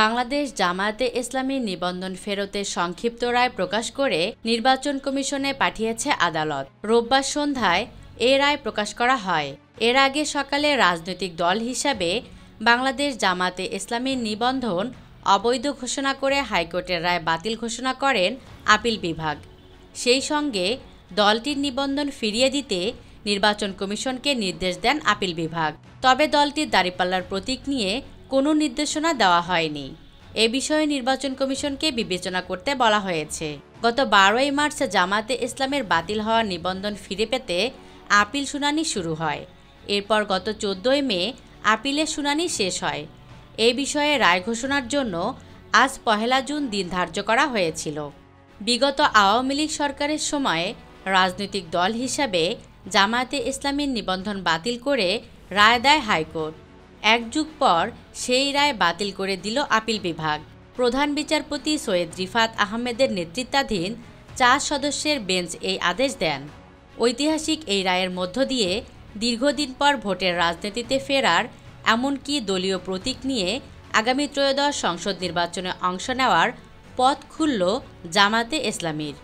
বাংলাদেশ জামায়াতে ইসলামী নিবন্ধন ফেরতের সংক্ষিপ্ত রায় প্রকাশ করে নির্বাচন কমিশনে পাঠিয়েছে আদালত। রোববার সন্ধ্যায় এ রায় প্রকাশ করা হয়। এর আগে সকালে রাজনৈতিক দল হিসাবে বাংলাদেশ জামায়াতে ইসলামীর নিবন্ধন অবৈধ ঘোষণা করে হাইকোর্টের রায় বাতিল ঘোষণা করেন আপিল বিভাগ। সেই সঙ্গে দলটির নিবন্ধন ফিরিয়ে দিতে নির্বাচন কমিশনকে নির্দেশ দেন আপিল বিভাগ। তবে দলটির দাঁড়িপাল্লার প্রতীক নিয়ে কোনো নির্দেশনা দেওয়া হয়নি। এ বিষয়ে নির্বাচন কমিশনকে বিবেচনা করতে বলা হয়েছে। গত 12ই মার্চ জামায়াতে ইসলামের বাতিল হওয়া নিবন্ধন ফিরে পেতে আপিল শুনানি শুরু হয়। এরপর গত 14ই মে আপিলের শুনানি শেষ হয়। এ বিষয়ে রায় ঘোষণার জন্য আজ 1 জুন দিন ধার্য করা হয়েছিল। বিগত আওয়ামী লীগ সরকারের সময়ে রাজনৈতিক দল হিসাবে জামায়াতে ইসলামীর নিবন্ধন বাতিল করে রায় দেয় হাইকোর্ট। 1 যুগ পর সেই রায় বাতিল করে দিল আপিল বিভাগ। প্রধান বিচারপতি সৈয়দ রিফাত আহমেদের নেতৃত্বাধীন 4 সদস্যের বেঞ্চ এই আদেশ দেন। ঐতিহাসিক এই রায়ের মধ্য দিয়ে দীর্ঘদিন পর ভোটের রাজনীতিতে ফেরার, এমনকি দলীয় প্রতীক নিয়ে আগামী ত্রয়োদশ সংসদ নির্বাচনে অংশ নেওয়ার পথ খুলল জামায়াতে ইসলামীর।